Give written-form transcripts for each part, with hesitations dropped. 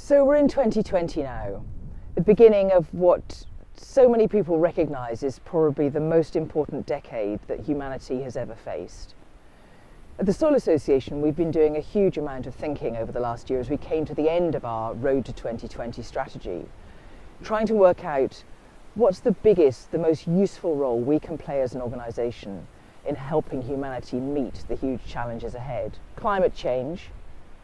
So we're in 2020 now, the beginning of what so many people recognise is probably the most important decade that humanity has ever faced. At the Soil Association, we've been doing a huge amount of thinking over the last year as we came to the end of our Road to 2020 strategy, trying to work out what's the biggest, the most useful role we can play as an organisation in helping humanity meet the huge challenges ahead. Climate change,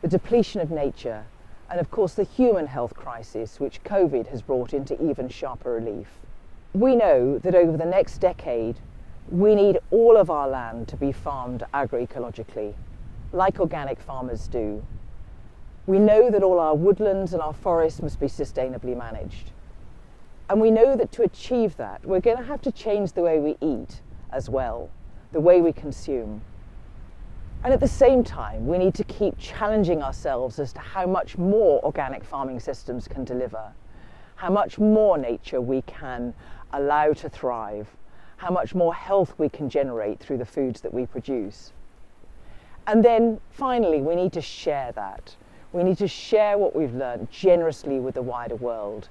the depletion of nature, and of course the human health crisis which COVID has brought into even sharper relief. We know that over the next decade we need all of our land to be farmed agroecologically, like organic farmers do. We know that all our woodlands and our forests must be sustainably managed. And we know that to achieve that, we're going to have to change the way we eat as well, the way we consume. And at the same time, we need to keep challenging ourselves as to how much more organic farming systems can deliver, how much more nature we can allow to thrive, how much more health we can generate through the foods that we produce. And then finally, we need to share that. We need to share what we've learned generously with the wider world,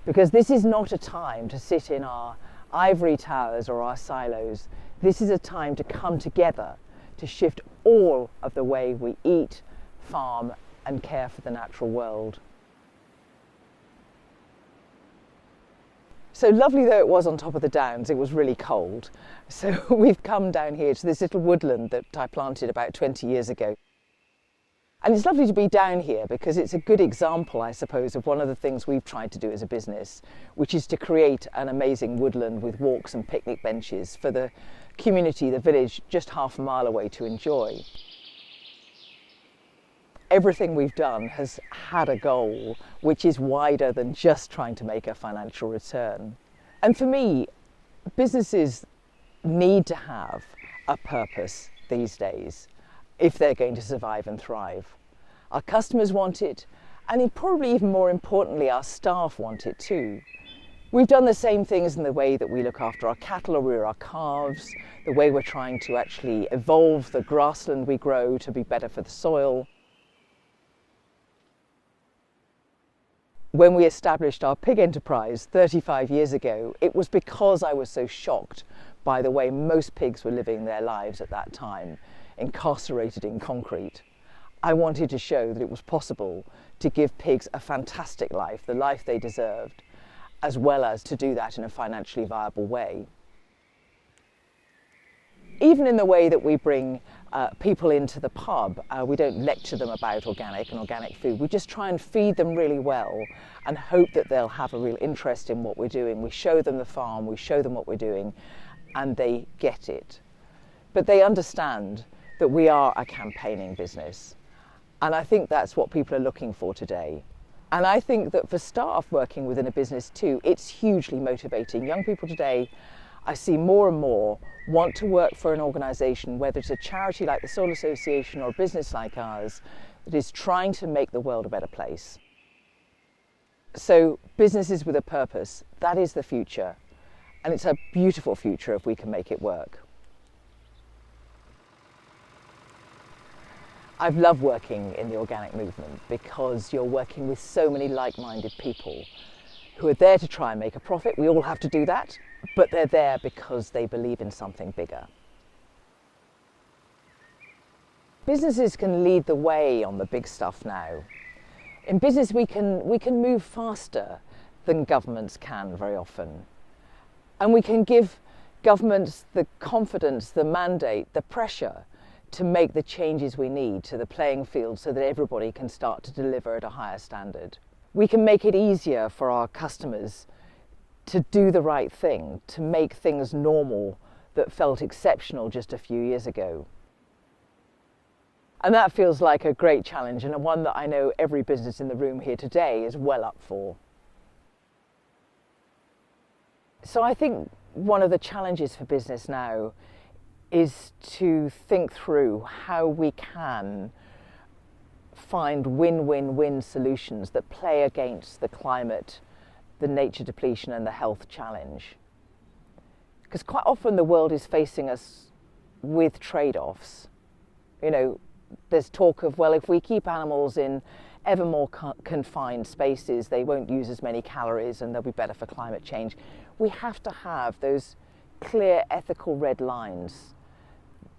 because this is not a time to sit in our ivory towers or our silos. This is a time to come together to shift all of the way we eat, farm and care for the natural world. So lovely though it was on top of the downs, it was really cold. So we've come down here to this little woodland that I planted about 20 years ago. And it's lovely to be down here because it's a good example, I suppose, of one of the things we've tried to do as a business, which is to create an amazing woodland with walks and picnic benches for the community, the village, just half a mile away to enjoy. Everything we've done has had a goal which is wider than just trying to make a financial return. And for me, businesses need to have a purpose these days if they're going to survive and thrive. Our customers want it, and probably even more importantly, our staff want it too. We've done the same things in the way that we look after our cattle or rear our calves, the way we're trying to actually evolve the grassland we grow to be better for the soil. When we established our pig enterprise 35 years ago, it was because I was so shocked by the way most pigs were living their lives at that time, incarcerated in concrete. I wanted to show that it was possible to give pigs a fantastic life, the life they deserved, as well as to do that in a financially viable way. Even in the way that we bring people into the pub, we don't lecture them about organic and organic food. We just try and feed them really well and hope that they'll have a real interest in what we're doing. We show them the farm, we show them what we're doing, and they get it. But they understand that we are a campaigning business. And I think that's what people are looking for today. And I think that for staff working within a business too, it's hugely motivating. Young people today, I see more and more, want to work for an organisation, whether it's a charity like the Soil Association or a business like ours, that is trying to make the world a better place. So businesses with a purpose, that is the future. And it's a beautiful future if we can make it work. I've loved working in the organic movement because you're working with so many like-minded people who are there to try and make a profit. We all have to do that, but they're there because they believe in something bigger. Businesses can lead the way on the big stuff now. In business, we can move faster than governments can very often. And we can give governments the confidence, the mandate, the pressure to make the changes we need to the playing field so that everybody can start to deliver at a higher standard. We can make it easier for our customers to do the right thing, to make things normal that felt exceptional just a few years ago. And that feels like a great challenge, and one that I know every business in the room here today is well up for. So I think one of the challenges for business now is to think through how we can find win-win-win solutions that play against the climate, the nature depletion and the health challenge. Because quite often the world is facing us with trade-offs. You know, there's talk of, well, if we keep animals in ever more confined spaces, they won't use as many calories and they'll be better for climate change. We have to have those clear ethical red lines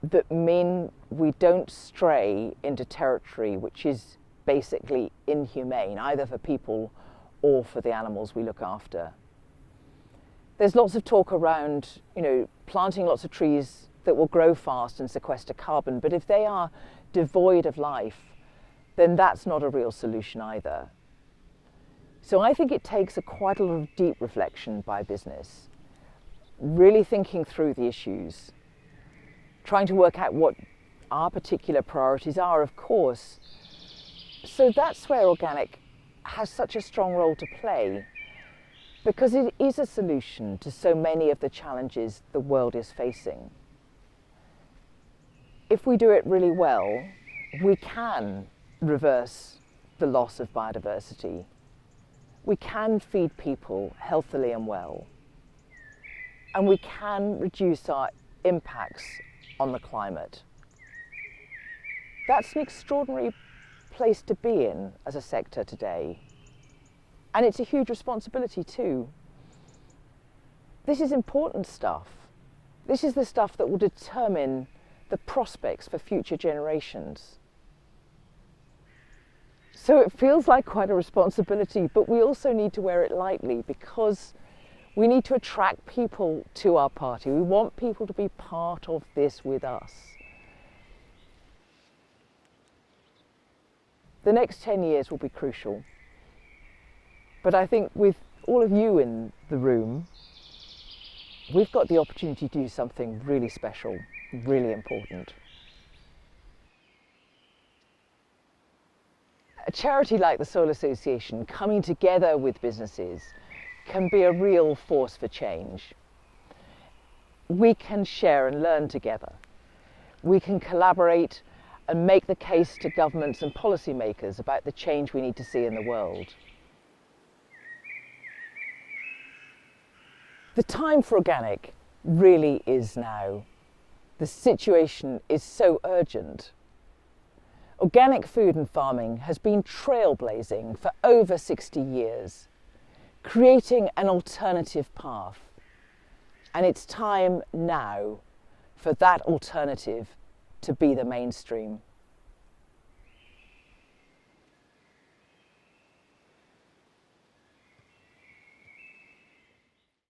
that mean we don't stray into territory which is basically inhumane, either for people or for the animals we look after. There's lots of talk around, planting lots of trees that will grow fast and sequester carbon, but if they are devoid of life, then that's not a real solution either. So I think it takes quite a lot of deep reflection by business, really thinking through the issues, trying to work out what our particular priorities are, of course. So that's where organic has such a strong role to play, because it is a solution to so many of the challenges the world is facing. If we do it really well, we can reverse the loss of biodiversity. We can feed people healthily and well. And we can reduce our impacts on the climate. That's an extraordinary place to be in as a sector today. And it's a huge responsibility too. This is important stuff. This is the stuff that will determine the prospects for future generations. So it feels like quite a responsibility, but we also need to wear it lightly because we need to attract people to our party. We want people to be part of this with us. The next 10 years will be crucial. But I think with all of you in the room, we've got the opportunity to do something really special, really important. A charity like the Soil Association coming together with businesses can be a real force for change. We can share and learn together. We can collaborate and make the case to governments and policymakers about the change we need to see in the world. The time for organic really is now. The situation is so urgent. Organic food and farming has been trailblazing for over 60 years, creating an alternative path. And it's time now for that alternative to be the mainstream.